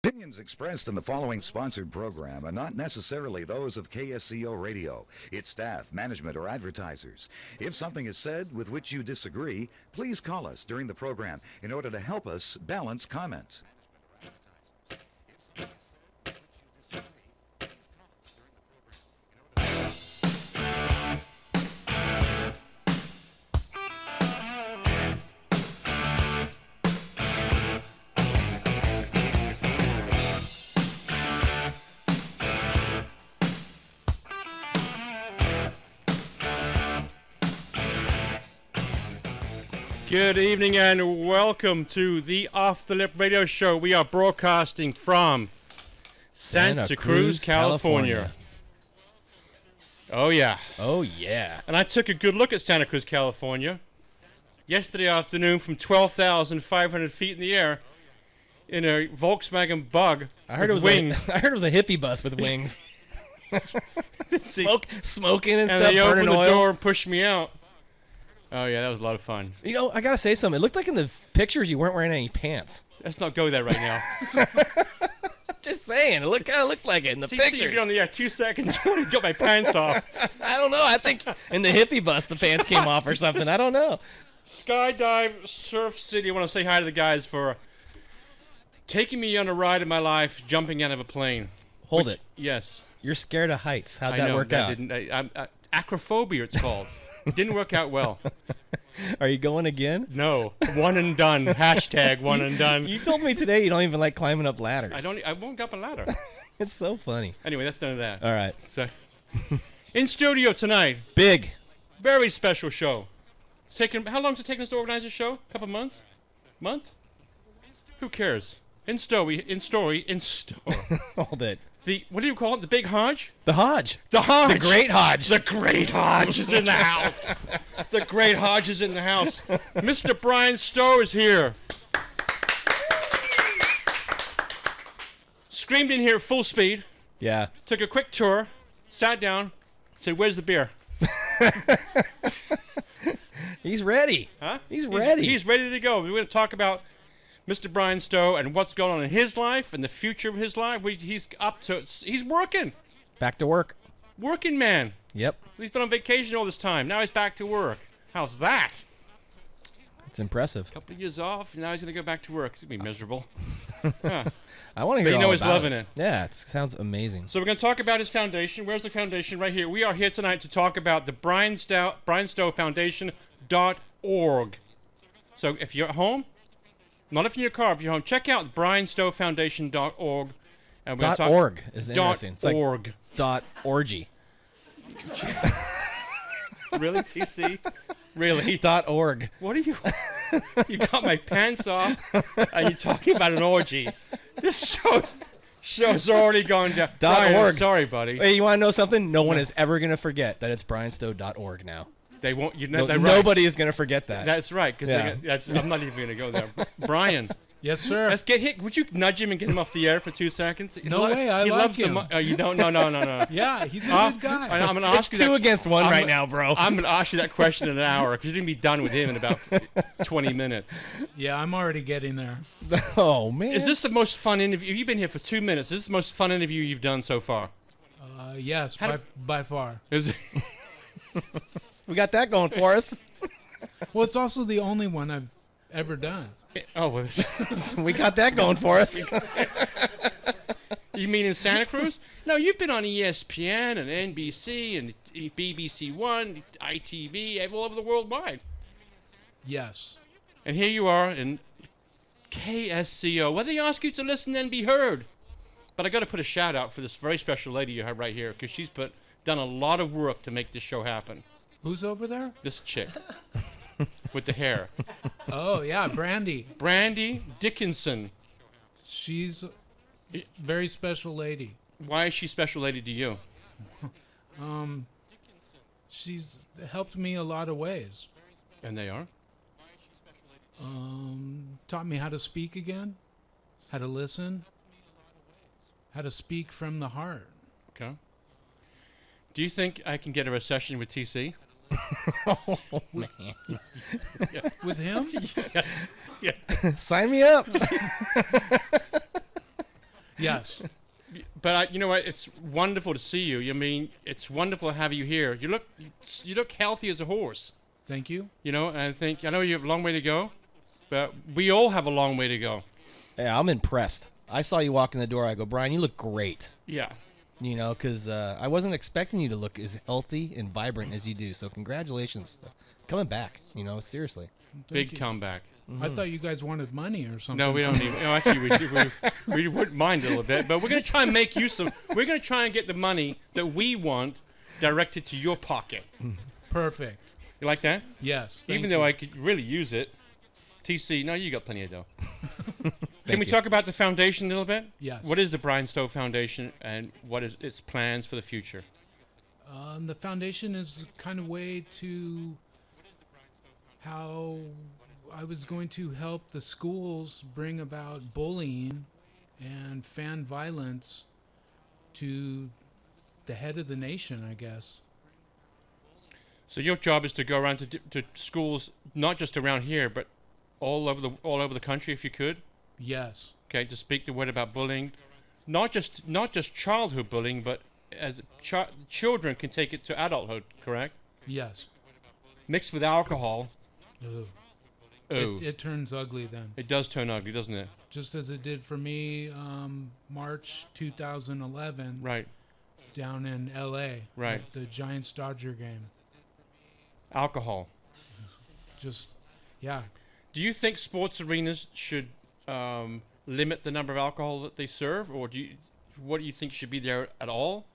Opinions expressed in the following sponsored program are not necessarily those of KSCO Radio, its staff, management, or advertisers. If something is said with which you disagree, please call us during the program in order to help us balance comment. Good evening and welcome to the Off the Lip Radio Show. We are broadcasting from Santa Cruz, California. Oh yeah. Oh yeah. And I took a good look at Santa Cruz, California yesterday afternoon from 12,500 feet in the air in a Volkswagen Bug with wings. I heard it was a hippie bus with wings. Smoking and stuff, they burning opened the oil. door and pushed me out. Oh yeah, that was a lot of fun. You know, I gotta say something. It looked like in the pictures you weren't wearing any pants. Let's not go there right now. Just saying, it kind of looked like it in the See, picture. you get on the air 2 seconds and got my pants off. I don't know. I think in the hippie bus the pants came off or something. I don't know. Skydive Surf City. I want to say hi to the guys for taking me on a ride in my life, jumping out of a plane. Hold it. Yes. You're scared of heights. How'd I that know, work that out? Didn't, acrophobia, it's called. It didn't work out well. Are you going again? No. One and done. Hashtag one and done. You told me today you don't even like climbing up ladders. I won't go up a ladder. It's so funny. Anyway, that's none of that. All right. So, in studio tonight, Big. very special show. How long has it taken us to organize this show? A couple months? Month? Who cares? In story. Hold it. What do you call it? The Big Hodge? The Hodge. The Hodge. The Great Hodge. The Great Hodge is in the house. The Great Hodge is in the house. Mr. Bryan Stow is here. Screamed in here full speed. Yeah. Took a quick tour. Sat down. Said, "Where's the beer?" He's ready. Huh? He's ready. He's ready to go. We're going to talk about Mr. Bryan Stow and what's going on in his life and the future of his life. He's up to it. He's working. Back to work. Working man. Yep. He's been on vacation all this time. Now he's back to work. How's that? It's impressive. Couple of years off. Now he's going to go back to work. It's going to be miserable. Huh. I want to But hear you know all he's about loving it. Yeah, it sounds amazing. So we're going to talk about his foundation. Where's the foundation? Right here. We are here tonight to talk about the Bryan Stow Foundation.org. So if you're at home, not if you're in your car, if you're home, check out BryanStowFoundation.org. And we're gonna .org is interesting. It's like .org. .orgy. Really, TC? Really? .org. What are you? You got my pants off, and you're talking about an orgy. This show's already gone down. .org. Sorry, buddy. Hey, you want to know something? No one is ever going to forget that it's BryanStow.org now. They won't. You know, nobody is going to forget that. That's right. Because I'm not even going to go there. Brian. Yes, sir. Let's get hit. Would you nudge him and get him off the air for 2 seconds? No way. I like him. You don't? No. Yeah, he's a good guy. I'm going to ask it's you 2 against 1 right now, bro. I'm going to ask you that question in an hour because you're going to be done with him in about 20 minutes. Yeah, I'm already getting there. Oh, man. Is this the most fun interview? You've been here for 2 minutes. Is this the most fun interview you've done so far? Yes, by far. Is it? We got that going for us. Well, it's also the only one I've ever done. Oh, well, We got that going for us. You mean in Santa Cruz? No, you've been on ESPN and NBC and BBC One, ITV, all over the worldwide. Yes. And here you are in KSCO, where they ask you to listen and be heard. But I got to put a shout out for this very special lady you have right here, because she's done a lot of work to make this show happen. Who's over there? This chick with the hair. Oh, yeah, Brandy. Brandy Dickinson. She's a very special lady. Why is she special lady to you? She's helped me a lot of ways. And they are? Taught me how to speak again, how to listen, how to speak from the heart. Okay. Do you think I can get her a session with TC? Oh, man. Yeah. With him? Yes. Yeah. Sign me up. Yes. But you know what? It's wonderful to see you. I mean, it's wonderful to have you here. You look healthy as a horse. Thank you. You know, and I know you have a long way to go, but we all have a long way to go. Yeah, I'm impressed. I saw you walk in the door. I go, Bryan, you look great. Yeah. You know, because I wasn't expecting you to look as healthy and vibrant as you do. So congratulations. Coming back, you know, seriously. Big comeback. I thought you guys wanted money or something. No, we don't need. No, actually, we wouldn't mind a little bit, but we're going to try and make you some. We're going to try and get the money that we want directed to your pocket. Perfect. You like that? Yes. Even though I could really use it. TC, no, you got plenty of dough. Can we you. talk about the foundation a little bit? Yes. What is the Bryan Stow Foundation, and what is its plans for the future? The foundation is kind of way to how I was going to help the schools bring about bullying and fan violence to the head of the nation, I guess. So your job is to go around to schools, not just around here, but all over the country, if you could. Yes. Okay, to speak the word about bullying, not just childhood bullying, but as children can take it to adulthood. Correct? Yes. Mixed with alcohol. Ugh. Oh, It turns ugly then. it does turn ugly, doesn't it? Just as it did for me March 2011 Right. down in L.A. Right. at the Giants-Dodger game. Alcohol. Just, yeah. Do you think sports arenas should limit the number of alcohol that they serve, or what do you think should be there at all?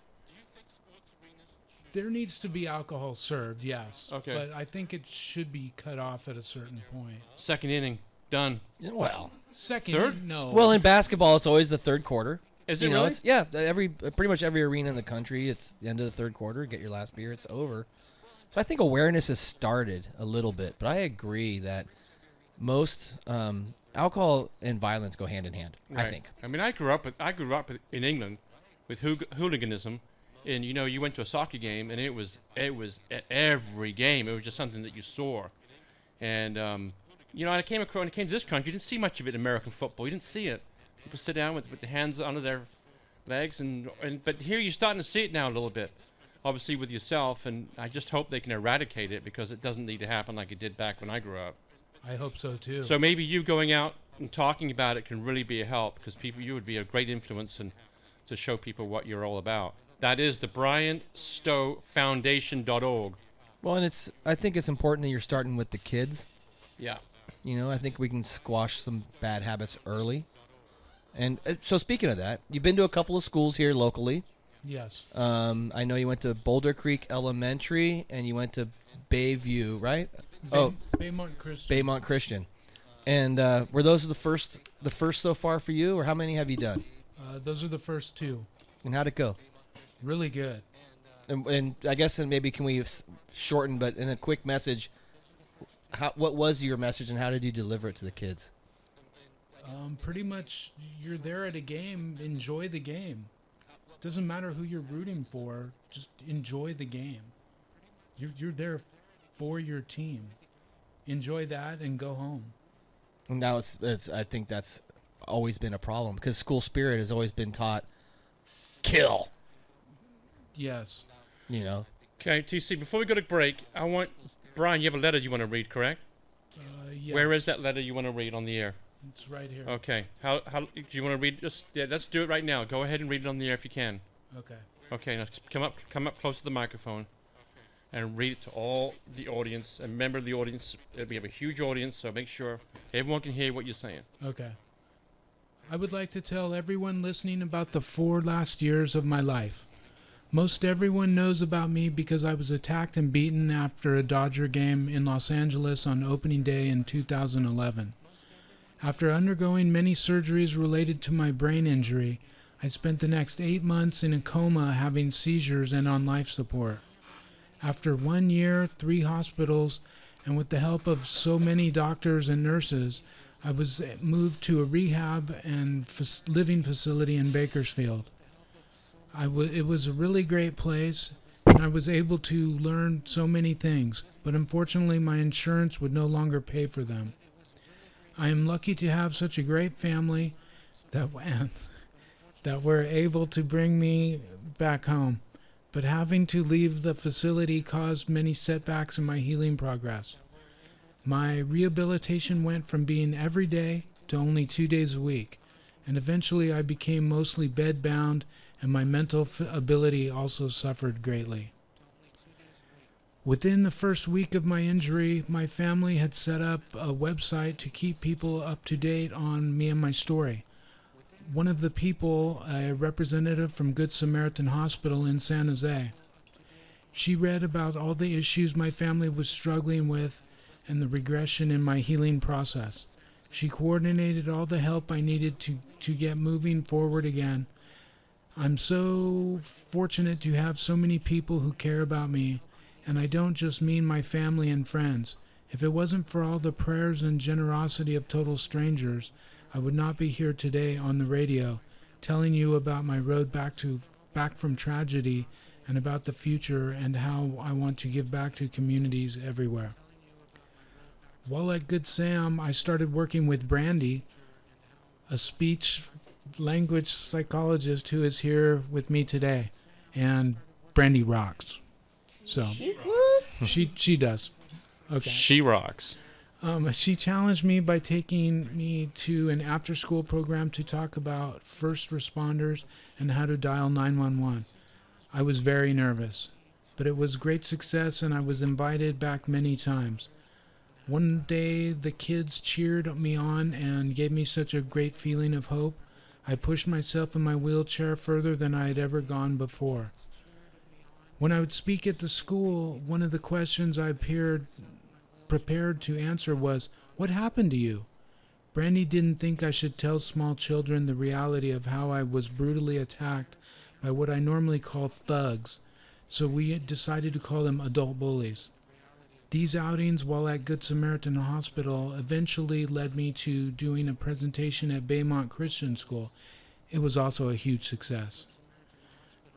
There needs to be alcohol served, yes. Okay. But I think it should be cut off at a certain point. Second inning, done. Yeah, well, Second, Third? no. well, in basketball, it's always the third quarter. Is You it know, really? yeah, pretty much every arena in the country, it's the end of the third quarter. Get your last beer, it's over. So I think awareness has started a little bit, but I agree that most alcohol and violence go hand in hand. I Right. think. I mean, I grew up in England with hooliganism, and you went to a soccer game, and it was at every game. It was just something that you saw, and when I came to this country, you didn't see much of it in American football. You didn't see it. People sit down with the hands under their legs, but here you're starting to see it now a little bit, obviously with yourself, and I just hope they can eradicate it because it doesn't need to happen like it did back when I grew up. I hope so, too. So maybe you going out and talking about it can really be a help because you would be a great influence and to show people what you're all about. That is the Bryan Stow Foundation.org. Well, and I think it's important that you're starting with the kids. Yeah. You know, I think we can squash some bad habits early. And so speaking of that, you've been to a couple of schools here locally. Yes. I know you went to Boulder Creek Elementary and you went to Bayview, right? Baymont Christian. Baymont Christian. And were those the first so far for you, or how many have you done? Those are the first two. And how'd it go? Really good. And I guess maybe can we shorten, but in a quick message, what was your message and how did you deliver it to the kids? Pretty much, you're there at a game. Enjoy the game. Doesn't matter who you're rooting for. Just enjoy the game. You're there for your team. Enjoy that and go home. And now it's I think that's always been a problem because school spirit has always been taught kill. Yes. You know. Okay, TC, before we go to break, Bryan, you have a letter you want to read, correct? Yes. Where is that letter you want to read on the air? It's right here. Okay. How do you want to read? Let's do it right now. Go ahead and read it on the air if you can. Okay. Okay, now come up close to the microphone and read it to all the audience. And remember the audience, we have a huge audience, so make sure everyone can hear what you're saying. Okay. I would like to tell everyone listening about the 4 last years of my life. Most everyone knows about me because I was attacked and beaten after a Dodger game in Los Angeles on opening day in 2011. After undergoing many surgeries related to my brain injury, I spent the next 8 months in a coma having seizures and on life support. After 1 year, 3 hospitals, and with the help of so many doctors and nurses, I was moved to a rehab and living facility in Bakersfield. It was a really great place, and I was able to learn so many things, but unfortunately my insurance would no longer pay for them. I am lucky to have such a great family that that were able to bring me back home, but having to leave the facility caused many setbacks in my healing progress. My rehabilitation went from being every day to only 2 days a week, and eventually I became mostly bedbound, and my mental ability also suffered greatly. Within the first week of my injury, my family had set up a website to keep people up to date on me and my story. One of the people, a representative from Good Samaritan Hospital in San Jose, she read about all the issues my family was struggling with and the regression in my healing process. She coordinated all the help I needed to get moving forward again. I'm so fortunate to have so many people who care about me, and I don't just mean my family and friends. If it wasn't for all the prayers and generosity of total strangers, I would not be here today on the radio telling you about my road back from tragedy and about the future and how I want to give back to communities everywhere. While at Good Sam, I started working with Brandy, a speech language psychologist who is here with me today, and Brandy rocks. So she does. Okay. She rocks. She challenged me by taking me to an after-school program to talk about first responders and how to dial 911. I was very nervous, but it was great success, and I was invited back many times. One day, the kids cheered me on and gave me such a great feeling of hope. I pushed myself in my wheelchair further than I had ever gone before. When I would speak at the school, one of the questions I appeared prepared to answer was, "What happened to you?" Brandy didn't think I should tell small children the reality of how I was brutally attacked by what I normally call thugs, so we decided to call them adult bullies. These outings while at Good Samaritan Hospital eventually led me to doing a presentation at Baymont Christian School. It was also a huge success.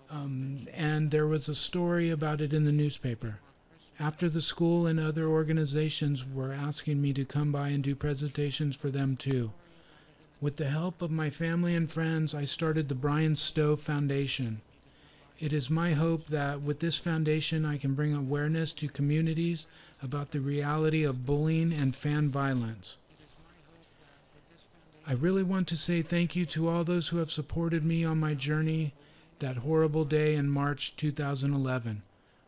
And there was a story about it in the newspaper. After the school and other organizations were asking me to come by and do presentations for them too. With the help of my family and friends, I started the Bryan Stow Foundation. It is my hope that with this foundation I can bring awareness to communities about the reality of bullying and fan violence. I really want to say thank you to all those who have supported me on my journey that horrible day in March 2011.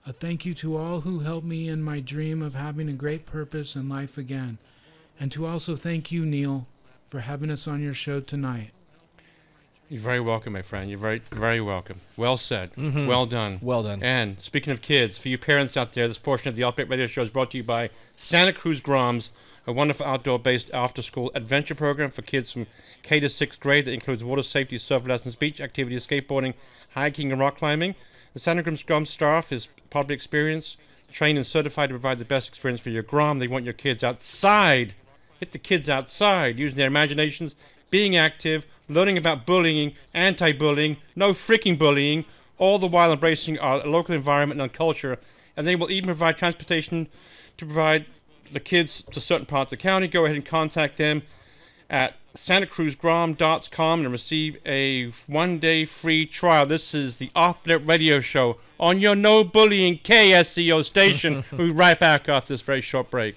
A thank you to all who helped me in my dream of having a great purpose in life again. And to also thank you, Neil, for having us on your show tonight. You're very welcome, my friend. You're very, very welcome. Well said. Mm-hmm. Well done. Well done. And speaking of kids, for you parents out there, this portion of the Update Radio Show is brought to you by Santa Cruz Groms, a wonderful outdoor-based after-school adventure program for kids from K to 6th grade that includes water safety, surf lessons, beach activities, skateboarding, hiking, and rock climbing. The Santa Cruz Groms staff is public experience, trained and certified to provide the best experience for your Grom. They want your kids outside. Get the kids outside, using their imaginations, being active, learning about bullying, anti-bullying, no freaking bullying, all the while embracing our local environment and culture. And they will even provide transportation to provide the kids to certain parts of the county. Go ahead and contact them at santacruzgrom.com and receive a one-day free trial. This is the Off-Lit Radio Show on your No Bullying KSCO station. We'll be right back after this very short break.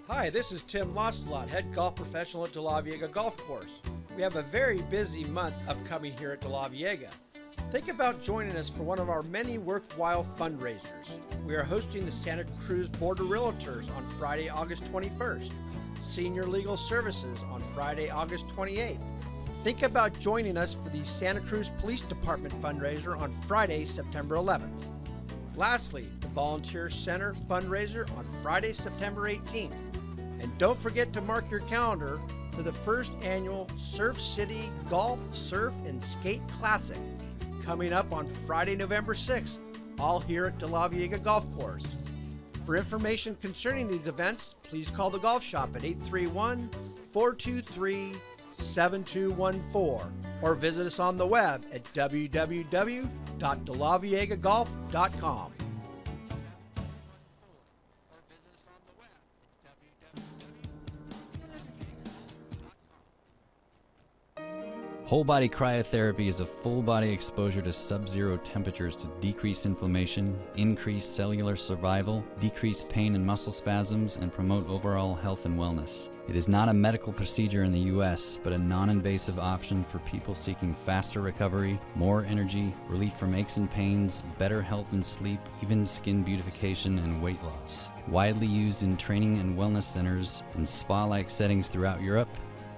Hi, this is Tim Lostelot, head golf professional at De La Viega Golf Course. We have a very busy month upcoming here at De La Viega. Think about joining us for one of our many worthwhile fundraisers. We are hosting the Santa Cruz Board of Realtors on Friday, August 21st, Senior Legal Services on Friday, August 28th. Think about joining us for the Santa Cruz Police Department fundraiser on Friday, September 11th. Lastly, the Volunteer Center fundraiser on Friday, September 18th. And don't forget to mark your calendar for the first annual Surf City Golf, Surf, and Skate Classic coming up on Friday, November 6th, all here at De La Viega Golf Course. For information concerning these events, please call the golf shop at 831-423-7214 or visit us on the web at www.dellaviegagolf.com. www.delaviegagolf.com. Whole body cryotherapy is a full body exposure to sub-zero temperatures to decrease inflammation, increase cellular survival, decrease pain and muscle spasms, and promote overall health and wellness. It is not a medical procedure in the US, but a non-invasive option for people seeking faster recovery, more energy, relief from aches and pains, better health and sleep, even skin beautification, and weight loss. Widely used in training and wellness centers and spa-like settings throughout Europe,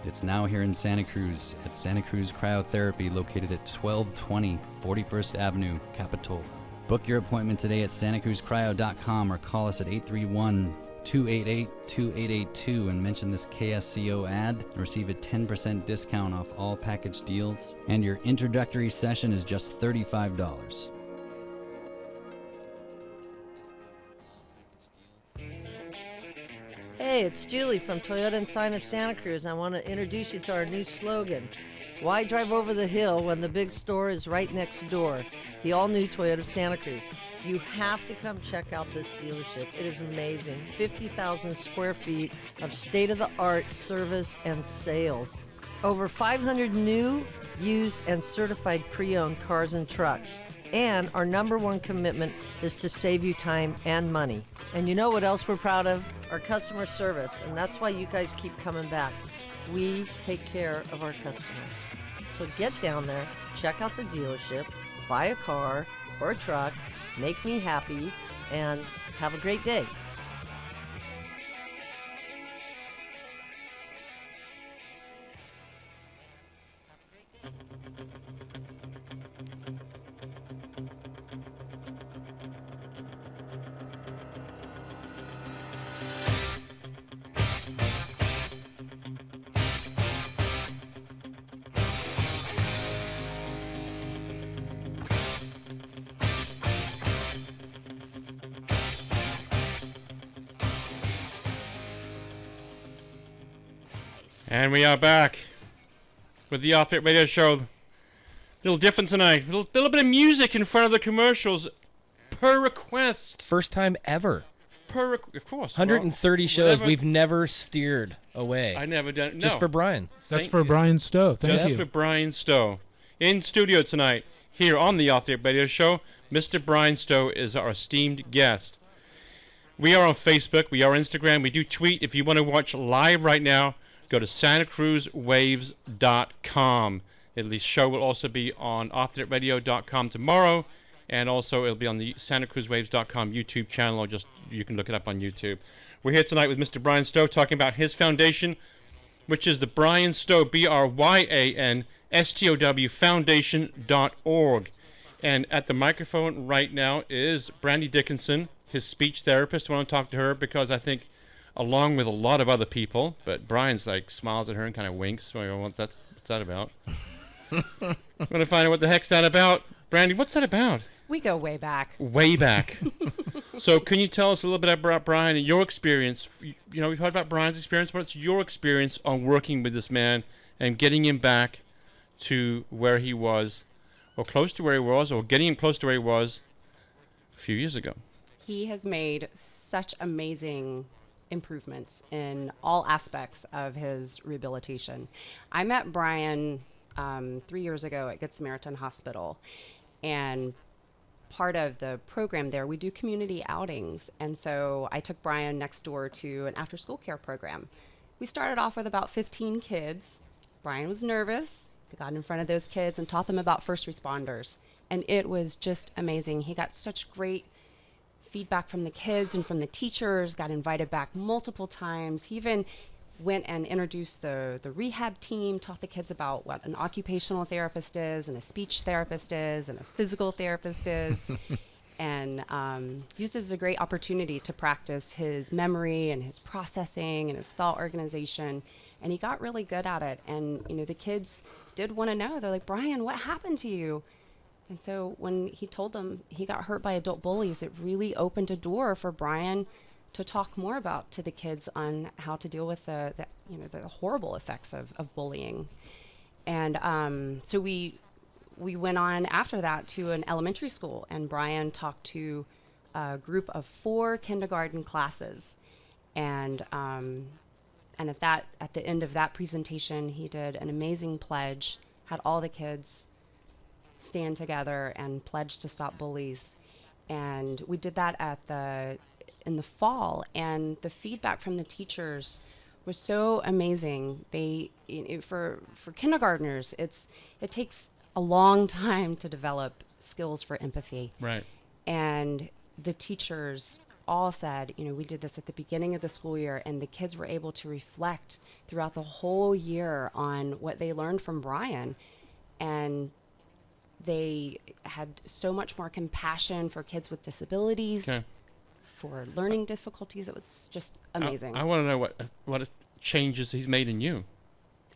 it's now here in Santa Cruz at Santa Cruz Cryotherapy, located at 1220 41st Avenue, Capitola. Book your appointment today at santacruzcryo.com or call us at 831-288-2882 and mention this KSCO ad and receive a 10% discount off all package deals. And your introductory session is just $35. Hey, it's Julie from Toyota and Sign of Santa Cruz. I want to introduce you to our new slogan. Why drive over the hill when the big store is right next door? The all-new Toyota of Santa Cruz. You have to come check out this dealership. It is amazing. 50,000 square feet of state-of-the-art service and sales. Over 500 new, used, and certified pre-owned cars and trucks. And our number one commitment is to save you time and money. And you know what else we're proud of? Our customer service. And that's why you guys keep coming back. We take care of our customers. So get down there, check out the dealership, buy a car or a truck, make me happy, and have a great day. And we are back with the Off-It Radio Show. A little different tonight. A little bit of music in front of the commercials, per request. First time ever. Of course. 130 shows. We've never steered away. I never done. No. Just for Bryan. That's for Bryan Stow. Thank you. Just for Bryan Stow. In studio tonight, here on the Off-It Radio Show, Mr. Bryan Stow is our esteemed guest. We are on Facebook. We are on Instagram. We do tweet. If you want to watch live right now, go to santacruzwaves.com. The show will also be on offthetradio.com tomorrow, and also it'll be on the santacruzwaves.com YouTube channel, or just you can look it up on YouTube. We're here tonight with Mr. Bryan Stow talking about his foundation, which is the Bryan Stow, BRYANSTOW Foundation.org. And at the microphone right now is Brandy Dickinson, his speech therapist. I want to talk to her because I think, along with a lot of other people, but Bryan's like smiles at her and kind of winks. So what's that about? I'm going to find out what the heck's that about. Brandy, what's that about? We go way back. Way back. So can you tell us a little bit about Bryan and your experience? You know, we've heard about Bryan's experience. What's your experience on working with this man and getting him back to where he was, or close to where he was, or getting him close to where he was a few years ago? He has made such amazing improvements in all aspects of his rehabilitation. I met Bryan 3 years ago at Good Samaritan Hospital, and part of the program there, we do community outings, and so I took Bryan next door to an after-school care program. We started off with about 15 kids. Bryan was nervous. He got in front of those kids and taught them about first responders, and it was just amazing. He got such great feedback from the kids and from the teachers, got invited back multiple times. He even went and introduced the rehab team, taught the kids about what an occupational therapist is and a speech therapist is and a physical therapist is, and used it as a great opportunity to practice his memory and his processing and his thought organization. And he got really good at it. And, you know, the kids did want to know. They're like, Bryan, what happened to you? And so when he told them he got hurt by adult bullies, it really opened a door for Bryan to talk more about to the kids on how to deal with the horrible effects of bullying. And so we we went on after that to an elementary school, and Bryan talked to a group of 4 kindergarten classes. And at the end of that presentation, he did an amazing pledge, had all the kids stand together and pledge to stop bullies. And we did that in the fall, and the feedback from the teachers was so amazing. For kindergartners, it takes a long time to develop skills for empathy. Right. And the teachers all said, we did this at the beginning of the school year, and the kids were able to reflect throughout the whole year on what they learned from Bryan. And they had so much more compassion for kids with disabilities, for learning difficulties. It was just amazing. I want to know what changes he's made in you.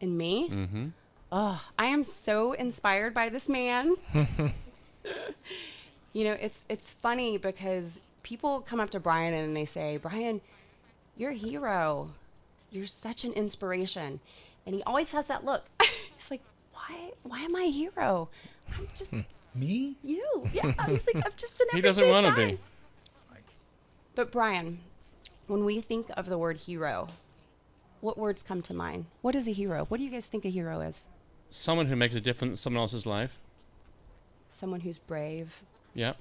In me? Mm-hmm. Oh, I am so inspired by this man. It's funny because people come up to Bryan and they say, Bryan, you're a hero. You're such an inspiration. And he always has that look. He's like, why am I a hero? I'm just me? You. Yeah. He's like, I'm just an everyday He doesn't want to be. But Bryan, when we think of the word hero, what words come to mind? What is a hero? What do you guys think a hero is? Someone who makes a difference in someone else's life. Someone who's brave. Yep.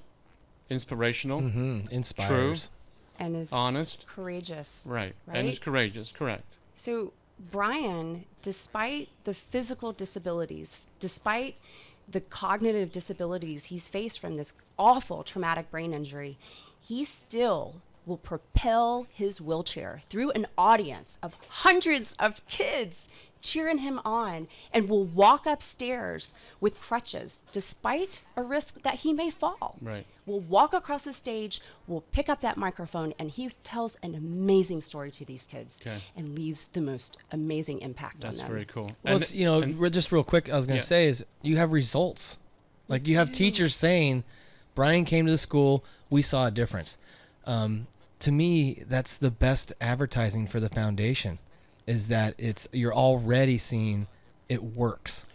Inspirational. Mm-hmm. Inspires. True. And is honest. Courageous. Right. Right? And is courageous. Correct. So Bryan, despite the physical disabilities, despite the cognitive disabilities he's faced from this awful traumatic brain injury, he still will propel his wheelchair through an audience of hundreds of kids cheering him on, and will walk upstairs with crutches despite a risk that he may fall. Right. Will walk across the stage, will pick up that microphone, and he tells an amazing story to these kids and leaves the most amazing impact on them. That's very cool. Well, just real quick, I was going to say is you have results. Like you have teachers saying, Bryan came to the school, we saw a difference. To me, that's the best advertising for the foundation, is that you're already seeing it works.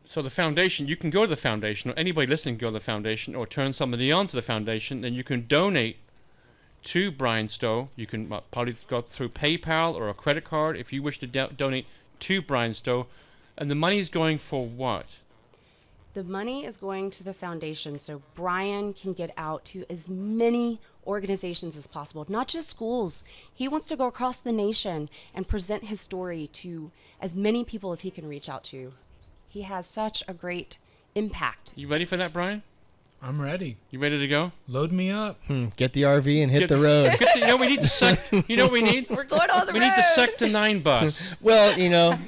So the foundation, you can go to the foundation, or anybody listening can go to the foundation, or turn somebody on to the foundation, and you can donate to Bryan Stow. You can probably go through PayPal or a credit card if you wish to donate to Bryan Stow. And the money is going for what? The money is going to the foundation so Bryan can get out to as many organizations as possible, not just schools. He wants to go across the nation and present his story to as many people as he can reach out to. He has such a great impact. You ready for that, Bryan? I'm ready. You ready to go? Load me up. Get the RV and hit the road. We need the sect. You know what we need? We're going on the road. We need the Sector 9 bus. Well,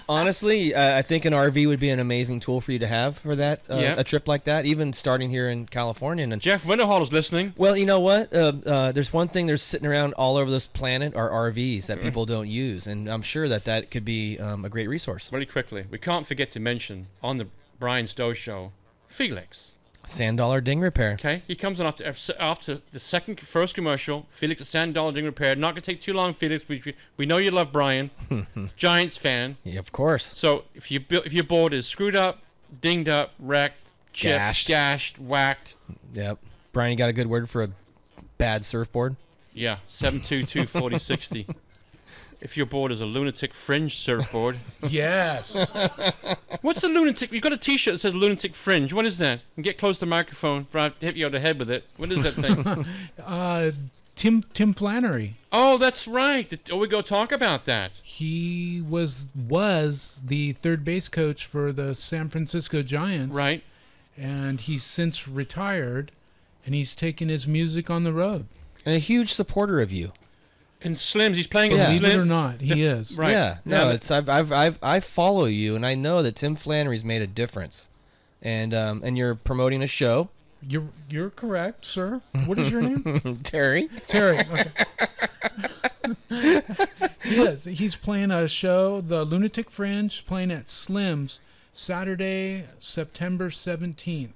honestly, I think an RV would be an amazing tool for you to have for that, a trip like that, even starting here in California. And Jeff Winterhall is listening. Well, you know what? There's one thing there's sitting around all over this planet are RVs that people don't use, and I'm sure that could be a great resource. Very quickly, we can't forget to mention on the Bryan Stow Show, Felix. Sand Dollar Ding Repair. Okay, he comes on after the first commercial. Felix at Sand Dollar Ding Repair. Not gonna take too long, Felix. We know you love Bryan, Giants fan. Yeah, of course. So if your board is screwed up, dinged up, wrecked, chipped, gashed, whacked. Yep. Bryan, you got a good word for a bad surfboard? Yeah, 722-4060. If your board is a lunatic fringe surfboard. Yes. What's a lunatic? You've got a T-shirt that says lunatic fringe. What is that? And get close to the microphone for I have to hit you on the head with it. What is that thing? Tim Flannery. Oh, that's right. We go talk about that. He was the third base coach for the San Francisco Giants. Right. And he's since retired, and he's taken his music on the road. And a huge supporter of you. And Slims, he's playing as Slim. Believe it or not, he is. Right. Yeah. No, I follow you, and I know that Tim Flannery's made a difference, and you're promoting a show. You're correct, sir. What is your name? Terry. Terry. Okay. Yes, he's playing a show, the Lunatic Fringe, playing at Slim's Saturday, September 17th.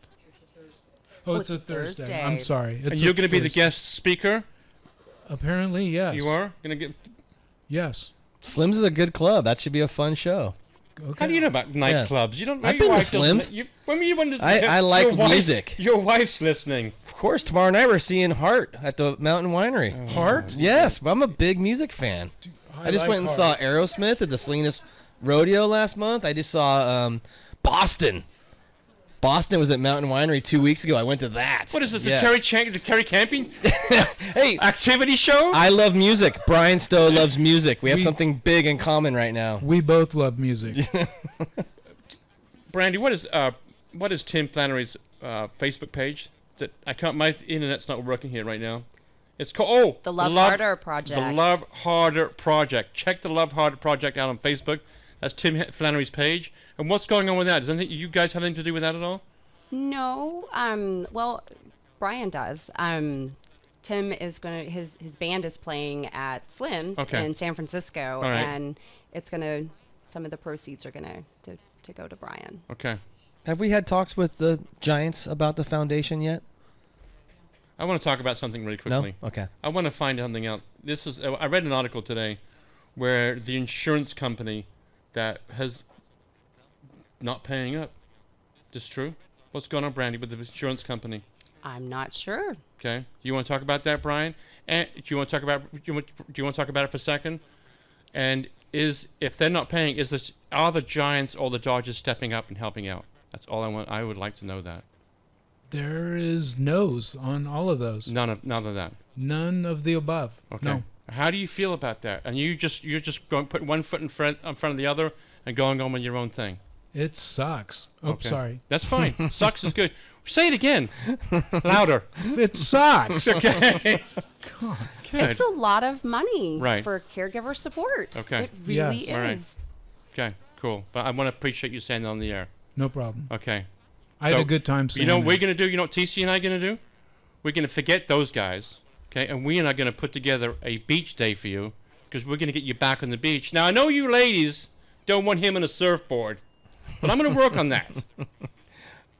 Oh, it's a Thursday. I'm sorry. And you're going to be the guest speaker? Apparently, yes. You are? Gonna get? Yes. Slim's is a good club. That should be a fun show. Okay. How do you know about nightclubs? You don't. I've your been to wife doesn't- Slim's. When you went to, I like your wife- music. Your wife's listening. Of course, tomorrow night we're seeing Heart at the Mountain Winery. Heart? Yes, I'm a big music fan. I just like went and Heart. saw Aerosmith at the Salinas Rodeo last month. I just saw Boston. Boston was at Mountain Winery 2 weeks ago. I went to that. What is this? Yes. The Terry Camping Hey, activity show? I love music. Bryan Stow loves music. We have We- something big in common right now. We both love music. Brandy, what is Tim Flannery's Facebook page? That I can't. My internet's not working here right now. It's called The Love Harder Project. The Love Harder Project. Check the Love Harder Project out on Facebook. That's Tim Flannery's page. And what's going on with that? Does anything you guys have anything to do with that at all? No. Well, Brian does. Tim is gonna his band is playing at Slim's in San Francisco, right. and it's gonna some of the proceeds are gonna to go to Brian. Okay. Have we had talks with the Giants about the foundation yet? I want to talk about something really quickly. No? Okay. I want to find something out. I read an article today where the insurance company that has not paying up. This true? What's going on, Brandy, with the insurance company? I'm not sure. Okay. Do you want to talk about that, Brian? And do you want to talk about it for a second? And if they're not paying, are the Giants or the Dodgers stepping up and helping out? That's all I want. I would like to know that. There is no's on all of those. None of that. None of the above. Okay. No. How do you feel about that? And you're just going putting one foot in front of the other and going on with your own thing. It sucks. Oh, Okay. sorry. That's fine. Sucks is good. Say it again. Louder. It sucks. Okay. God. Good. It's a lot of money Right. for caregiver support. Okay. It really Yes. is. All right. Okay. Cool. But I want to appreciate you saying that on the air. No problem. Okay. I had a good time saying You know what that. we're going to do? You know what TC and I are going to do? We're going to forget those guys. Okay. And we and I are going to put together a beach day for you because we're going to get you back on the beach. Now, I know you ladies don't want him on a surfboard, but I'm going to work on that.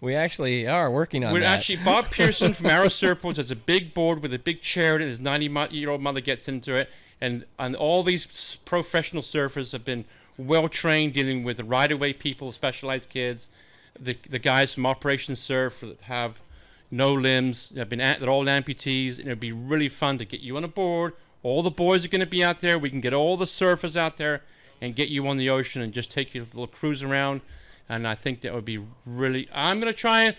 We actually are working on We're that. actually, Bob Pearson from Arrow Surfboards has a big board with a big chair in it. His 90-year-old mother gets into it. And all these professional surfers have been well-trained dealing with the right-of-way people, specialized kids, the guys from Operation Surf that have no limbs. They're all amputees. And it'd be really fun to get you on a board. All the boys are going to be out there. We can get all the surfers out there and get you on the ocean and just take you a little cruise around. And I think that would be really. I'm going to try and.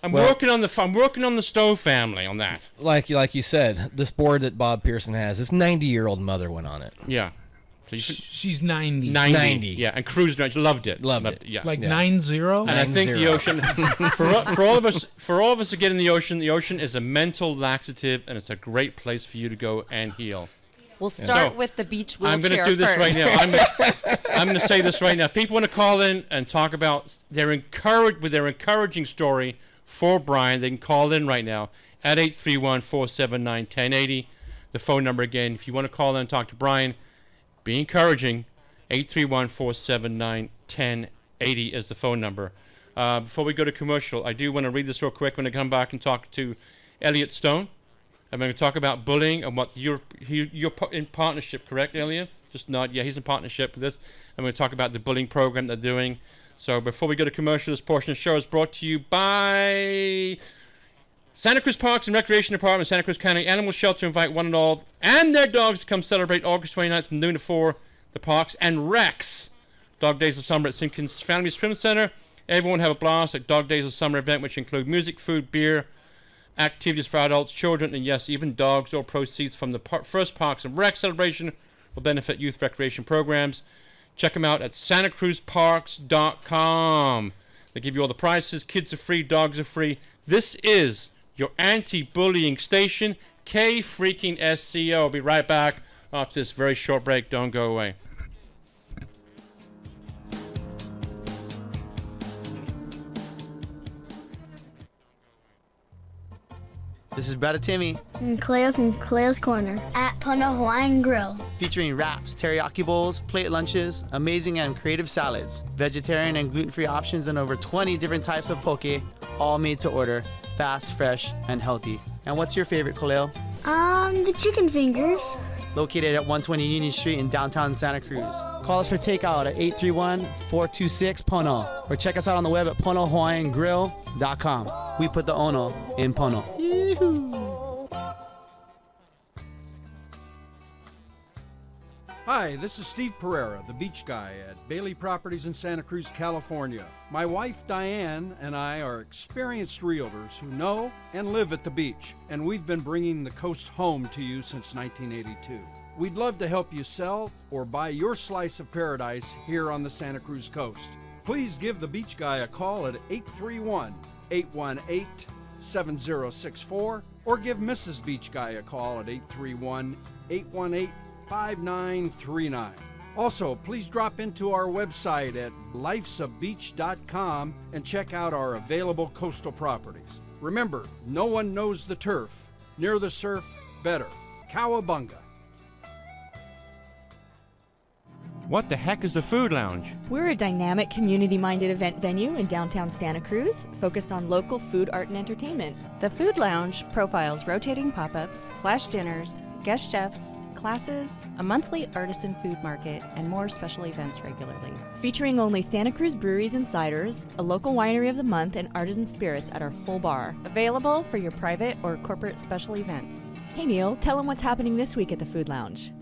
I'm working on the Stowe family on that. Like you said, this board that Bob Pearson has, his 90-year-old mother went on it. Yeah. So She's 90. 90. Yeah, and cruised around. She loved it. Loved it. Yeah. Like Yeah. 90? And I think the ocean, for all of us to get in the ocean is a mental laxative, and it's a great place for you to go and heal. We'll start So, with the beach wheelchair I'm going to do this first. right now. I'm going to say this right now. If people want to call in and talk about their encouraging story for Brian, they can call in right now at 831-479-1080. The phone number again, if you want to call in and talk to Brian, be encouraging. 831-479-1080 is the phone number. Before we go to commercial, I do want to read this real quick when I come back and talk to Elliot Stone. I'm going to talk about bullying and what you're in partnership, correct, Elliot? Just nod. Yeah, he's in partnership with this. I'm going to talk about the bullying program they're doing. So before we go to commercial, this portion of the show is brought to you by Santa Cruz Parks and Recreation Department, Santa Cruz County Animal Shelter. Invite one and all and their dogs to come celebrate August 29th from noon to 4. The parks and Rex Dog Days of Summer at Simpkins Family Swim Center. Everyone have a blast at Dog Days of Summer event, which include music, food, beer, activities for adults, children, and yes, even dogs. All proceeds from the first Parks and Rec celebration will benefit youth recreation programs. Check them out at santacruzparks.com. They give you all the prices. Kids are free, dogs are free. This is your anti-bullying station, K-freaking-SCO. I'll be right back after this very short break. Don't go away. This is Brother Timmy, And Cleo from Cleo's Corner at Puna Hawaiian Grill. featuring wraps, teriyaki bowls, plate lunches, amazing and creative salads, vegetarian and gluten-free options, and over 20 different types of poke, all made to order, fast, fresh, and healthy. And what's your favorite, Khalil? The chicken fingers. located at 120 Union Street in downtown Santa Cruz. Call us for takeout at 831-426-PONO or check us out on the web at PonoHawaiianGrill.com. We put the Ono in Pono. Yee-hoo. Hi, this is Steve Pereira, the beach guy at Bailey Properties in Santa Cruz, California. My wife Diane and I are experienced realtors who know and live at the beach, and we've been bringing the coast home to you since 1982. We'd love to help you sell or buy your slice of paradise here on the Santa Cruz coast. Please give the beach guy a call at 831-818-7064 or give Mrs. Beach Guy a call at 831-818-5939. Also, please drop into our website at lifesabeach.com and check out our available coastal properties. Remember, no one knows the turf. Near the surf, better. Cowabunga. What the heck is the Food Lounge? We're a dynamic, community-minded event venue in downtown Santa Cruz, focused on local food, art, and entertainment. The Food Lounge profiles rotating pop-ups, flash dinners, guest chefs, classes, a monthly artisan food market, and more special events regularly. Featuring only Santa Cruz breweries and ciders, a local winery of the month, and artisan spirits at our full bar. Available for your private or corporate special events. Hey Neil, tell them what's happening this week at the Food Lounge.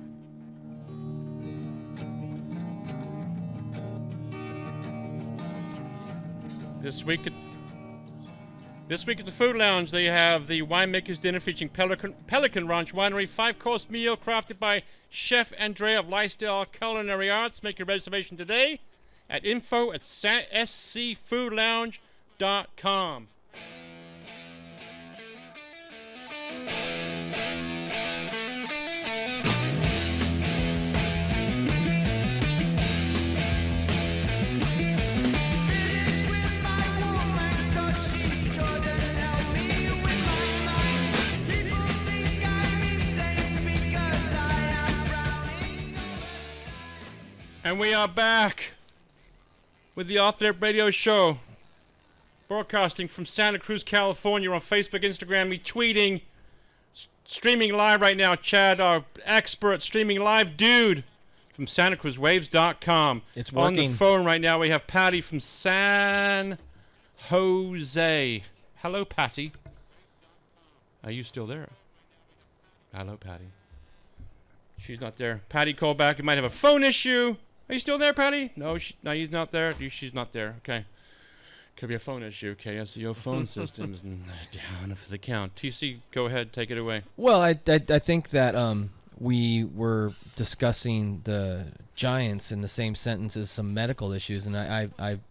This week at the Food Lounge, they have the Winemaker's Dinner featuring Pelican Ranch Winery, 5-course meal crafted by Chef Andrea of Lifestyle Culinary Arts. Make your reservation today at info@scfoodlounge.com. And we are back with the Off the Air Radio Show, broadcasting from Santa Cruz, California, on Facebook, Instagram, retweeting, streaming live right now. Chad, our expert, streaming live dude from SantaCruzWaves.com. It's working. On the phone right now, we have Patty from San Jose. Hello, Patty. Are you still there? Hello, Patty. She's not there. Patty, call back. You might have a phone issue. Are you still there, Patty? No, no, he's not there. She's not there. Okay. Could be a phone issue. KSEO phone systems down for the count. TC, go ahead. Take it away. Well, I think that we were discussing the Giants in the same sentence as some medical issues, and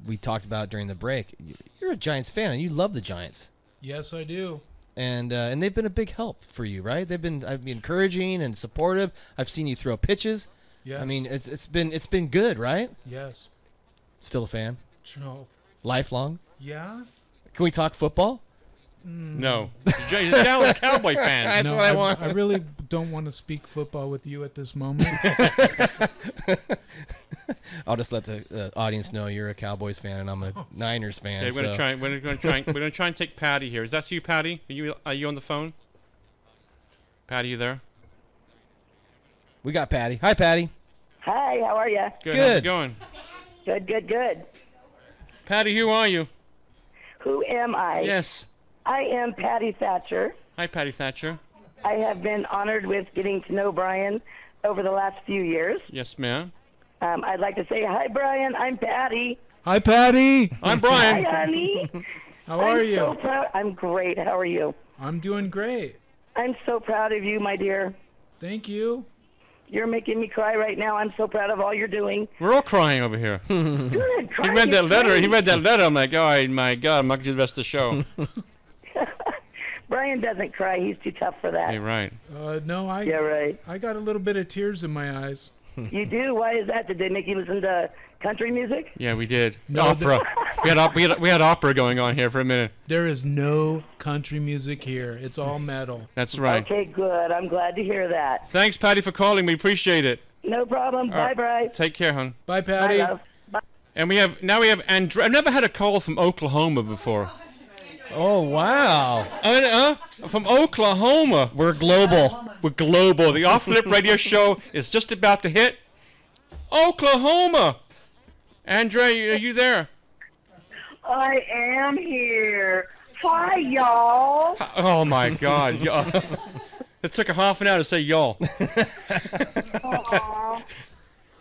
we talked about during the break. You're a Giants fan, and you love the Giants. Yes, I do. And they've been a big help for you, right? I've been encouraging and supportive. I've seen you throw pitches. Yes. I mean, it's been good, right? Yes. Still a fan? No. Lifelong? Yeah. Can we talk football? No. He's a Dallas Cowboy fan. That's what I want. I really don't want to speak football with you at this moment. I'll just let the audience know you're a Cowboys fan and I'm a Niners fan. Okay, we're gonna try and take Patty here. Is that you, Patty? Are you on the phone? Patty, you there? We got Patty. Hi, Patty. Hi, how are you? Good. How's it going? Good. Patty, who are you? Who am I? Yes. I am Patty Thatcher. Hi, Patty Thatcher. I have been honored with getting to know Bryan over the last few years. Yes, ma'am. I'd like to say, hi, Bryan. I'm Patty. Hi, Patty. I'm Bryan. Hi, honey. How are you? So proud. I'm great. How are you? I'm doing great. I'm so proud of you, my dear. Thank you. You're making me cry right now. I'm so proud of all you're doing. We're all crying over here. Good. He read that letter. I'm like, oh my God, I'm not gonna do the rest of the show. Bryan doesn't cry. He's too tough for that. Hey, right. No, Yeah, right. I got a little bit of tears in my eyes. You do? Why is that? Did they make you listen to country music? Yeah, we did. No, Opera. we had opera going on here for a minute. There is no country music here. It's all metal. That's right. Okay, good. I'm glad to hear that. Thanks, Patty, for calling. We appreciate it. No problem. Bye, Bri. Take care, hon. Bye, Patty. Bye, love. Bye. And we have Andrea. I've never had a call from Oklahoma before. Oh, wow. From Oklahoma. We're global. We're global. The Off Flip Radio Show is just about to hit Oklahoma. Andre, are you there? I am here. Hi, y'all. Oh, my God. It took a half an hour to say y'all. Aw,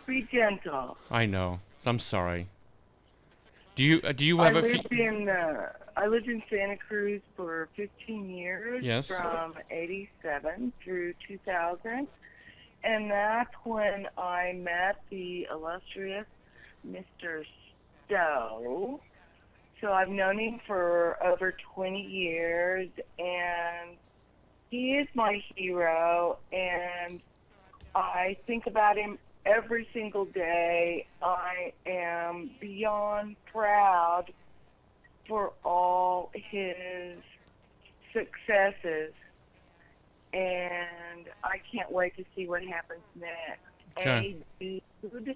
be gentle. I know. I'm sorry. Do you have I lived in Santa Cruz for 15 years. Yes. From 87 through 2000. And that's when I met the illustrious Mr. Stow. So I've known him for over 20 years, and he is my hero, and I think about him every single day. I am beyond proud for all his successes, and I can't wait to see what happens next. Okay. Hey, dude.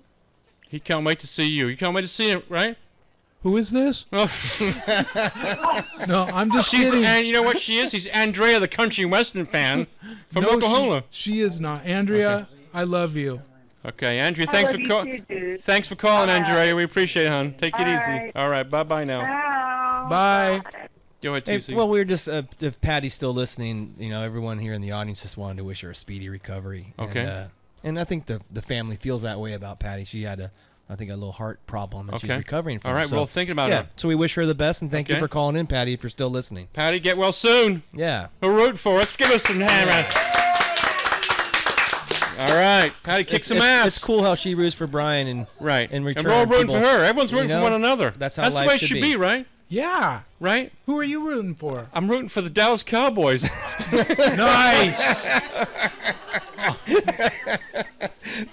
He can't wait to see you. You can't wait to see him, right? Who is this? No, I'm just kidding. And you know what she is? She's Andrea, the country and western fan from Oklahoma. She is not. Andrea, Okay. I love you. Okay, Andrea, thanks for calling, Andrea. We appreciate it, hon. Take it easy. All right, bye-bye now. Bye. Go ahead, Hey, TC. well, we're just, if Patty's still listening, everyone here in the audience just wanted to wish her a speedy recovery. Okay. And I think the family feels that way about Patty. She had a little heart problem, and she's recovering from it. All right, So, well, thinking about her. So we wish her the best, and thank you Okay. for calling in, Patty, if you're still listening. Patty, get well soon. Yeah. We're rooting for her. Let's give us some hammer. All right, Patty, kick some ass. It's cool how she roots for Bryan and in return. And we're all rooting people- for her. Everyone's rooting you for know, one another. That's how the life way it should should be, right? Yeah. Right? Who are you rooting for? I'm rooting for the Dallas Cowboys. Nice.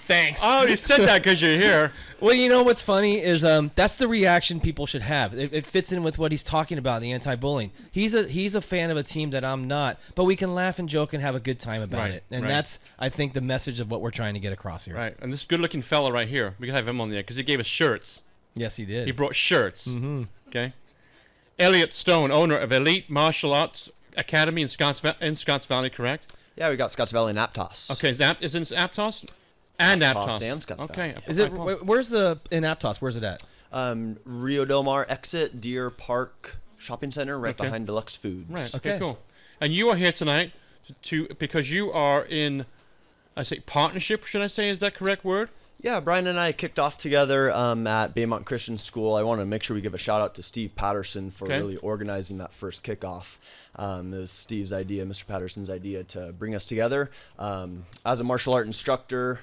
Thanks. Oh, you said that because you're here. Well, you know what's funny is that's the reaction people should have. It fits in with what he's talking about, the anti-bullying. He's a fan of a team that I'm not, but we can laugh and joke and have a good time about Right, it. And right. that's, I think, the message of what we're trying to get across here. Right, and this good-looking fella right here, we can have him on there because he gave us shirts. Yes, he did. He brought shirts. Mm-hmm. Okay. Elliot Stone, owner of Elite Martial Arts Academy in Scotts Valley, correct? Yeah, we got Scotts Valley and Aptos. Okay, is it Aptos? And Aptos. and Scotts Okay. Valley. Is it? Where's in Aptos? Where's it at? Rio Del Mar exit, Deer Park Shopping Center, right behind Deluxe Foods. Right. Okay. Cool. And you are here tonight because you are in, I say partnership. Should I say? Is that correct word? Yeah, Bryan and I kicked off together at Baymont Christian School. I want to make sure we give a shout out to Steve Patterson for really organizing that first kickoff. It was Steve's idea, Mr. Patterson's idea, to bring us together. As a martial art instructor,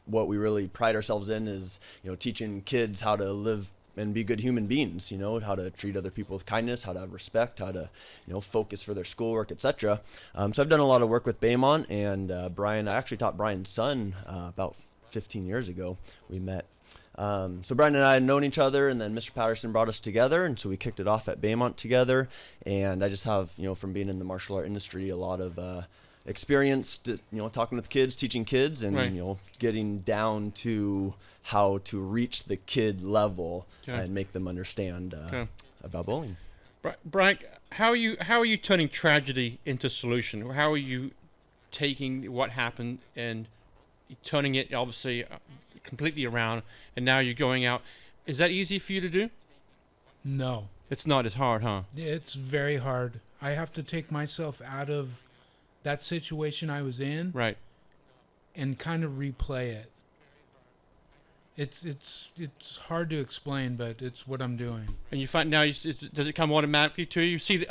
what we really pride ourselves in is, teaching kids how to live and be good human beings, how to treat other people with kindness, how to have respect, how to, focus for their schoolwork, etc. So I've done a lot of work with Baymont, and Bryan, I actually taught Bryan's son about 15 years ago. We met. So Bryan and I had known each other, and then Mr. Patterson brought us together, and so we kicked it off at Baymont together. And I just have, from being in the martial art industry, a lot of experience, talking with kids, teaching kids, and getting down to how to reach the kid level and make them understand about bullying. Bryan, how are you turning tragedy into solution? How are you taking what happened and turning it obviously completely around, and now you're going out? Is that easy for you to do? No. It's not as hard, huh? It's very hard. I have to take myself out of that situation I was in. Right. And kind of replay it. It's hard to explain, but it's what I'm doing. And you find now, does it come automatically to you? You see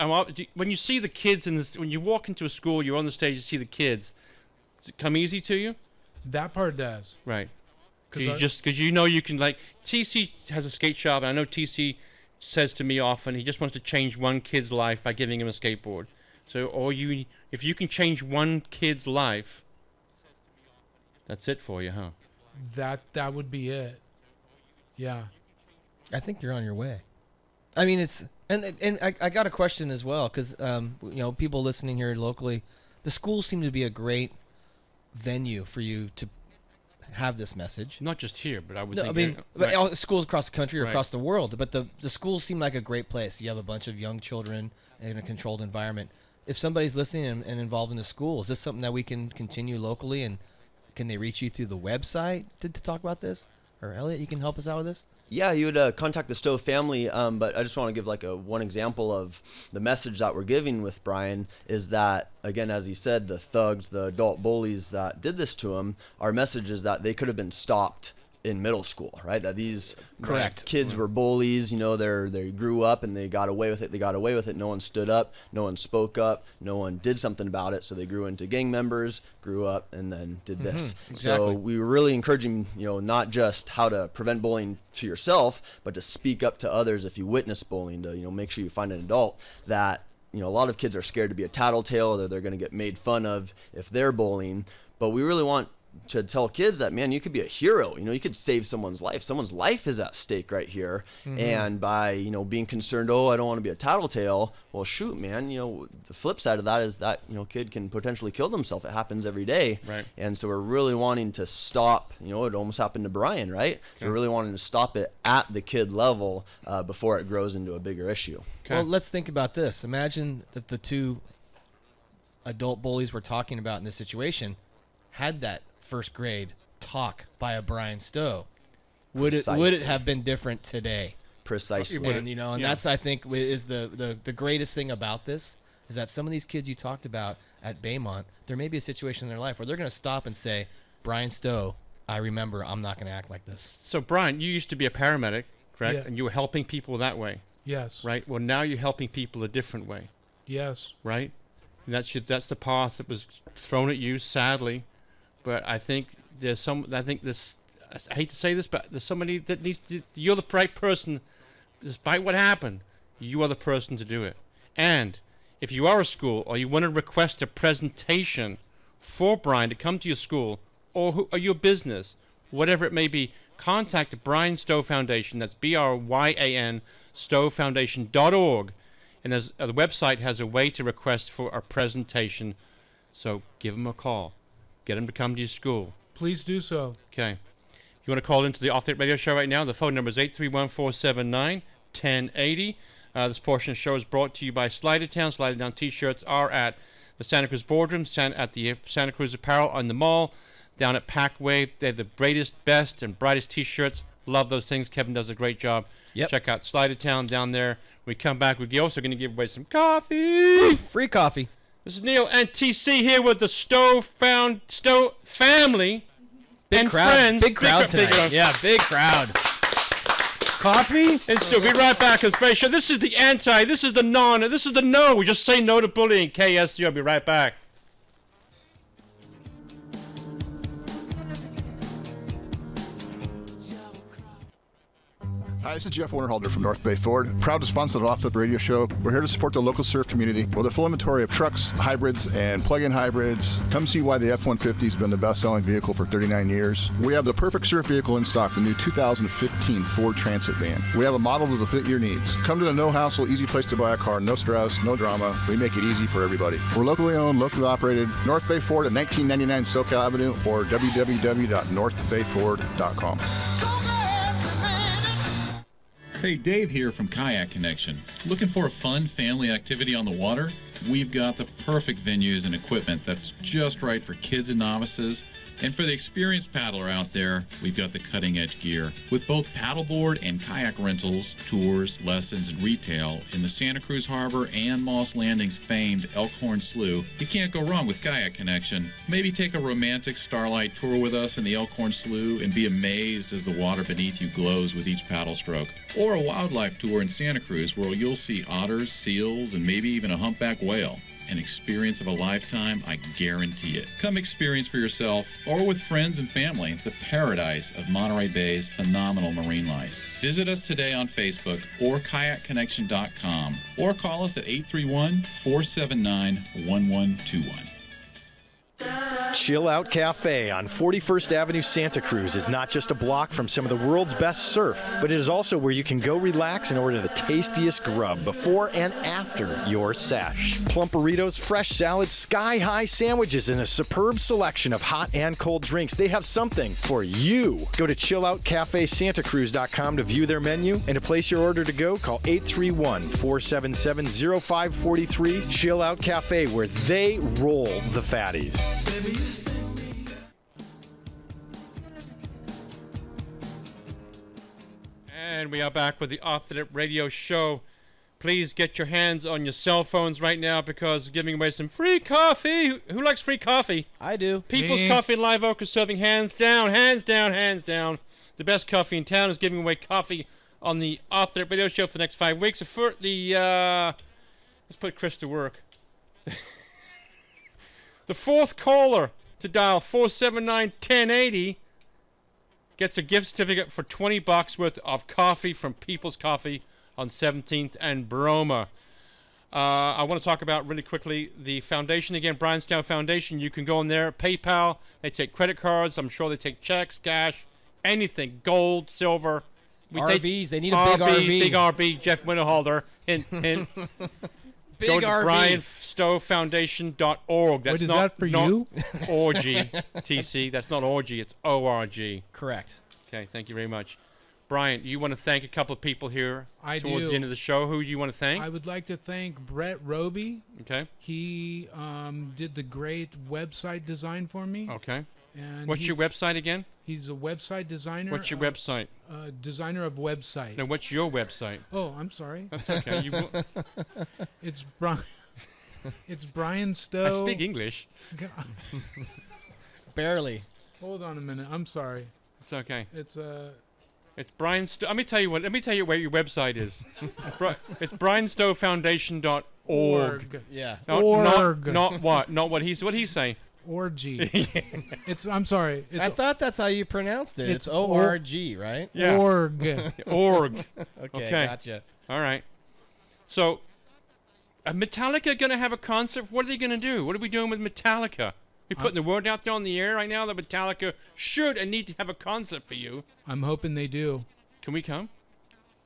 when you see the kids when you walk into a school, you're on the stage, you see the kids. Does it come easy to you? That part does. Right. Because you can, like, TC has a skate shop, and I know TC says to me often he just wants to change one kid's life by giving him a skateboard. So, if you can change one kid's life, that's it for you, huh? That would be it. Yeah. I think you're on your way. I mean, it's and I got a question as well, because people listening here locally, the schools seem to be a great venue for you to have this message. Not just here, but I would No, think. I mean, right. all schools across the country or Right. across the world. But the schools seem like a great place. You have a bunch of young children in a controlled environment. If somebody's listening and involved in the school, is this something that we can continue locally? And can they reach you through the website to talk about this? Or Elliot, you can help us out with this? Yeah, you would contact the Stow family, but I just want to give like one example of the message that we're giving with Bryan is that, again, as he said, the thugs, the adult bullies that did this to him, our message is that they could have been stopped in middle school, right? That these kids were bullies, you know, they grew up and they got away with it. No one stood up, no one spoke up, no one did something about it. So they grew into gang members, grew up, and then did this. Exactly. So we were really encouraging, you know, not just how to prevent bullying to yourself, but to speak up to others if you witness bullying, to, you know, make sure you find an adult that, you know, a lot of kids are scared to be a tattletale, or they're going to get made fun of if they're bullying. But we really want to tell kids that, man, you could be a hero. You know, you could save someone's life. Someone's life is at stake right here. And by, you know, being concerned, oh, I don't want to be a tattletale. Well, shoot, man, you know, the flip side of that is that, you know, kid can potentially kill themselves. It happens every day. Right. And so we're really wanting to stop, you know, it almost happened to Bryan, right? So we're really wanting to stop it at the kid level before it grows into a bigger issue. Well, let's think about this. Imagine that the two adult bullies we're talking about in this situation had that first grade talk by a Bryan Stow. Would it have been different today? Precisely. And you know, and that's, I think, is the greatest thing about this, is that some of these kids you talked about at Baymont, there may be a situation in their life where they're going to stop and say, Bryan Stow, I remember, I'm not going to act like this. So Bryan, you used to be a paramedic, correct? Yeah. And you were helping people that way. Yes. Right. Well, now you're helping people a different way. Yes. Right. And that's the path that was thrown at you, sadly. But I think I hate to say this, but there's somebody that needs to, you're the right person, despite what happened, you are the person to do it. And if you are a school or you want to request a presentation for Bryan to come to your school or your business, whatever it may be, contact the Bryan Stow Foundation. That's BRYAN StowFoundation.org. And the website has a way to request for a presentation. So give them a call. Get them to come to your school. Please do so. Okay. If you want to call into the Off the Air Radio Show right now, the phone number is 831-479-1080. This portion of the show is brought to you by Slidertown. Slidertown T-shirts are at the Santa Cruz Boardroom, at the Santa Cruz Apparel on the mall, down at Packway. They have the greatest, best, and brightest T-shirts. Love those things. Kevin does a great job. Yep. Check out Slidertown down there. When we come back, we're also going to give away some coffee. Free coffee. This is Neil and TC here with the Stow family and friends. Big crowd tonight. Yeah, big crowd. Coffee? And still, be right back. It's very sure. This is the anti, this is the non, this is the no. We just say no to bullying. KSU. I'll be right back. Hi, this is Jeff Winterhalter from North Bay Ford. Proud to sponsor the Off the Radio Show. We're here to support the local surf community with a full inventory of trucks, hybrids, and plug-in hybrids. Come see why the F-150 has been the best-selling vehicle for 39 years. We have the perfect surf vehicle in stock, the new 2015 Ford Transit van. We have a model that will fit your needs. Come to the no-hassle, easy place to buy a car. No stress, no drama. We make it easy for everybody. We're locally owned, locally operated. North Bay Ford at 1999 SoCal Avenue or www.northbayford.com. Hey, Dave here from Kayak Connection. Looking for a fun family activity on the water? We've got the perfect venues and equipment that's just right for kids and novices. And for the experienced paddler out there, we've got the cutting-edge gear. With both paddleboard and kayak rentals, tours, lessons, and retail in the Santa Cruz Harbor and Moss Landing's famed Elkhorn Slough, you can't go wrong with Kayak Connection. Maybe take a romantic starlight tour with us in the Elkhorn Slough and be amazed as the water beneath you glows with each paddle stroke. Or a wildlife tour in Santa Cruz where you'll see otters, seals, and maybe even a humpback whale. An experience of a lifetime, I guarantee it. Come experience for yourself, or with friends and family, the paradise of Monterey Bay's phenomenal marine life. Visit us today on Facebook or kayakconnection.com, or call us at 831-479-1121. Chill Out Cafe on 41st Avenue, Santa Cruz is not just a block from some of the world's best surf, but it is also where you can go relax and order the tastiest grub before and after your sesh. Plump burritos, fresh salads, sky-high sandwiches, and a superb selection of hot and cold drinks. They have something for you. Go to chilloutcafesantacruz.com to view their menu, and to place your order to go, call 831-477-0543. Chill Out Cafe, where they roll the fatties. And we are back with the Off the Lip Radio Show. Please get your hands on your cell phones right now because we're giving away some free coffee. Who likes free coffee? I do. People's Coffee and Live Oak is serving hands down. The best coffee in town is giving away coffee on the Off the Lip Radio Show for the next 5 weeks. For the let's put Chris to work. The fourth caller to dial 479-1080 gets a gift certificate for $20 worth of coffee from People's Coffee on 17th and Broma. I want to talk about really quickly the foundation again, Bryan Stow Foundation. You can go in there, PayPal. They take credit cards. I'm sure they take checks, cash, anything, gold, silver. RVs. They need a big RV. Big RV. Jeff Winterhalter. Hint. Go to BryanStowFoundation.org. That's Wait, is that for you? Orgy, TC. That's not orgy. It's ORG. Correct. Okay, thank you very much. Brian, you want to thank a couple of people here towards the end of the show. Who do you want to thank? I would like to thank Brett Roby. Okay. He did the great website design for me. Okay. And what's your website again? He's a website designer. What's your website? Designer of website. No, what's your website? Oh, I'm sorry. That's okay. It's Brian. It's Bryan Stow. I speak English. Barely. Hold on a minute. I'm sorry. It's okay. It's Bryan Stow. Let me tell you where your website is. It's BryanStowFoundation.org. Yeah. Not what? Not what he's. What he's saying. Orgy. I'm sorry. I thought that's how you pronounced it. It's O-R-G, right? Yeah. Org. Org. Okay, gotcha. All right. So, Metallica going to have a concert. What are they going to do? What are we doing with Metallica? We putting the word out there on the air right now that Metallica should and need to have a concert for you. I'm hoping they do. Can we come?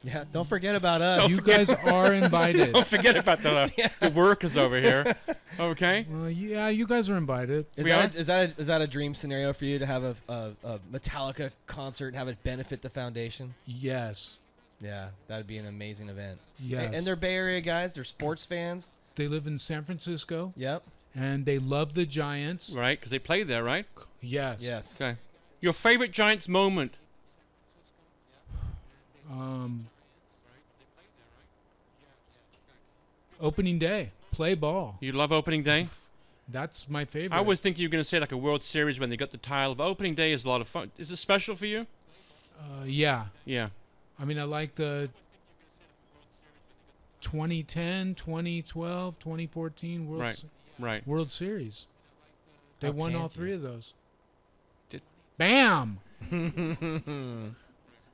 Yeah, don't forget about us. You guys are invited. Don't forget about the workers over here. Okay. Well, yeah, you guys are invited. Is that a dream scenario for you to have a Metallica concert and have it benefit the foundation? Yes. Yeah, that would be an amazing event. Yes. And they're Bay Area guys. They're sports fans. They live in San Francisco. Yep. And they love the Giants. Right, because they played there, right? Yes. Yes. Okay. Your favorite Giants moment? Opening day. Play ball. You love opening day? That's my favorite. I was thinking you were going to say like a World Series when they got the title, but opening day is a lot of fun. Is it special for you? Yeah. Yeah. I mean, I like the 2010, 2012, 2014 World Series. They won all three of those. Bam! Do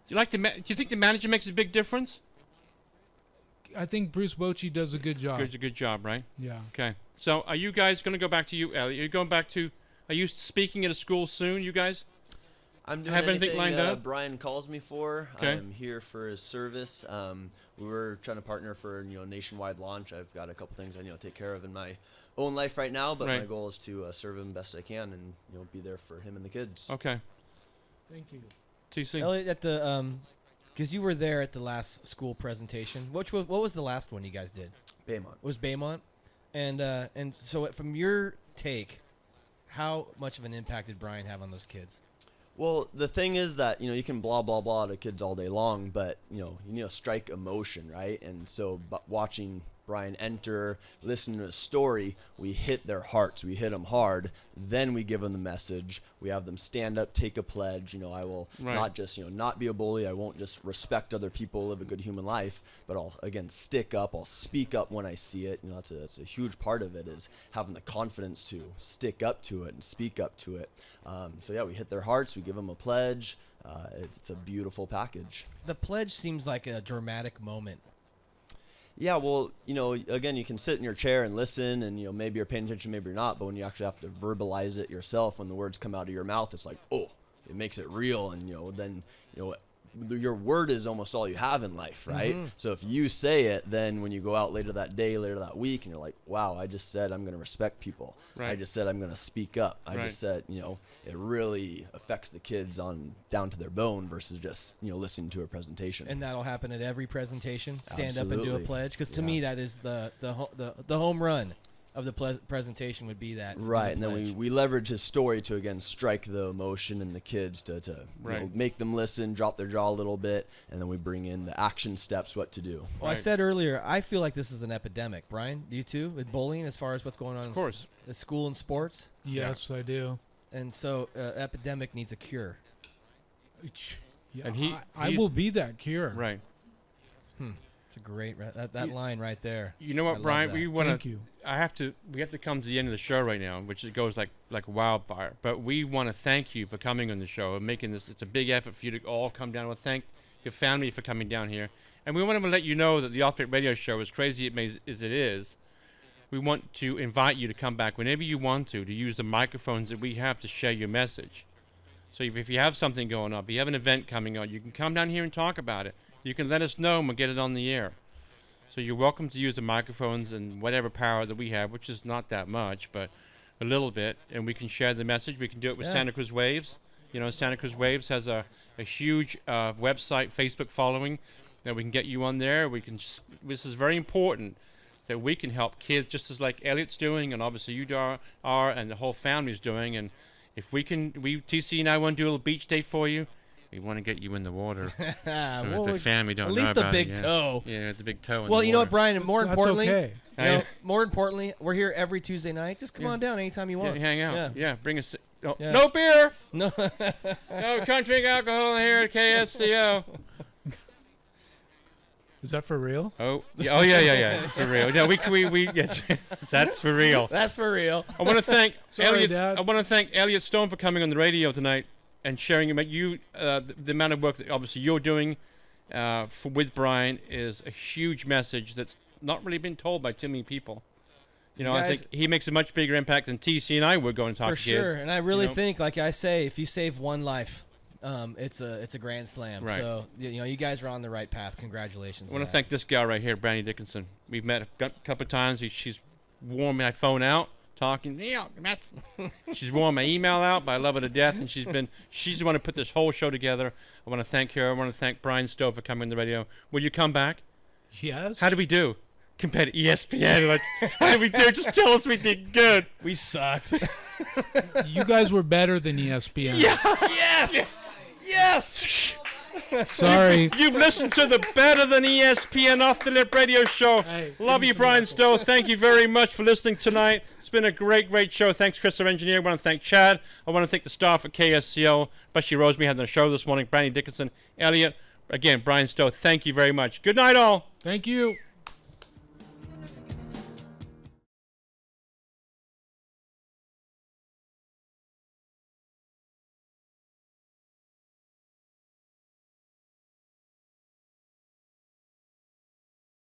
you think the manager makes a big difference? I think Bruce Bochy does a good job. Does a good job, right? Yeah. Okay. So, are you guys going to go back to you, Elliot? Are you going back to? Are you speaking at a school soon, you guys? I'm doing have anything lined up? Brian calls me for. Okay. I'm here for his service. We were trying to partner for nationwide launch. I've got a couple things I take care of in my own life right now, but my goal is to serve him best I can and be there for him and the kids. Okay. Thank you. TC. Elliot, at the because you were there at the last school presentation. What was the last one you guys did? Baymont. It was Baymont, and so from your take, how much of an impact did Brian have on those kids? Well, the thing is that you can blah blah blah to kids all day long, but you need to strike emotion, right? And so, but watching Brian enter, listen to his story, we hit their hearts, we hit them hard. Then we give them the message. We have them stand up, take a pledge. I will not just not be a bully. I won't just respect other people, live a good human life, but I'll again stick up. I'll speak up when I see it. That's a huge part of it is having the confidence to stick up to it and speak up to it. So yeah, we hit their hearts. We give them a pledge. It's a beautiful package. The pledge seems like a dramatic moment. Yeah, well, again, you can sit in your chair and listen, and maybe you're paying attention, maybe you're not. But when you actually have to verbalize it yourself, when the words come out of your mouth, it's like, oh, it makes it real, and then your word is almost all you have in life, right? Mm-hmm. So if you say it, then when you go out later that day, later that week, and you're like, wow, I just said I'm going to respect people. Right. I just said I'm going to speak up. I Right. just said, it really affects the kids on down to their bone versus just, listening to a presentation. And that'll happen at every presentation. Stand up and do a Absolutely. pledge. Because to Yeah. me, that is the home run of the presentation would be that. Right, do and the then pledge. we leverage his story to, again, strike the emotion in the kids to Right. make them listen, drop their jaw a little bit, and then we bring in the action steps, what to do. Well, I said earlier, I feel like this is an epidemic. Brian, do you too, with bullying as far as what's going on Of course. in school and sports? Yes, I do. And so epidemic needs a cure. Yeah, And I will be that cure. Right. It's a great that line right there. You know I what, love Brian? that. We want Thank you. We have to come to the end of the show right now, which it goes like wildfire. But we want to thank you for coming on the show and making this. It's a big effort for you to all come down. I want to thank your family for coming down here, and we want to let you know that the Off-It Radio Show, as crazy as it is, we want to invite you to come back whenever you want to use the microphones that we have to share your message. So if you have something going on, if you have an event coming on, you can come down here and talk about it. You can let us know and we'll get it on the air. So you're welcome to use the microphones and whatever power that we have, which is not that much, but a little bit, and we can share the message. We can do it with Santa Cruz Waves. Santa Cruz Waves has a huge website, Facebook following that we can get you on there. This is very important that we can help kids just as like Elliot's doing, and obviously you are, and the whole family's doing. And if TC and I want to do a little beach day for you, we want to get you in the water. Well, the family don't at know least the about it big yet. toe. Yeah, the big toe. Well, you know what, Brian? And more That's importantly, okay. more importantly, we're here every Tuesday night. Just come on down anytime you want. Hang out. Yeah, bring us. Oh, Yeah. No beer. No. No, can't drink alcohol here at KSCO. Is that for real? Oh, yeah, it's for real. Yeah, we yes, that's for real. That's for real. I want to thank Sorry, Elliot. Dad. I want to thank Elliot Stone for coming on the radio tonight and sharing about the amount of work that obviously you're doing with Brian is a huge message that's not really been told by too many people. I think he makes a much bigger impact than TC and I would go and talk For to kids. sure, and I really think, like I say, if you save one life, it's a grand slam. Right. So you guys are on the right path. Congratulations. I want to thank this gal right here, Brandy Dickinson. We've met a couple of times. She's worn my phone out talking. She's worn my email out, but I love her to death. And she's the one who put this whole show together. I want to thank her. I want to thank Bryan Stow for coming on the radio. Will you come back? Yes. How did we do? Compared to ESPN, like, how did we do? Just tell us we did good. We sucked. You guys were better than ESPN. Yeah. Yes. Sorry. You've listened to the Better Than ESPN Off the Lip radio show. Hey, Love you, Bryan Stow. Thank you very much for listening tonight. It's been a great show. Thanks, Chris, our engineer. I want to thank Chad. I want to thank the staff at KSCO, especially Rosemary had the show this morning. Brandy Dickinson, Elliot. Again, Bryan Stow, thank you very much. Good night, all. Thank you.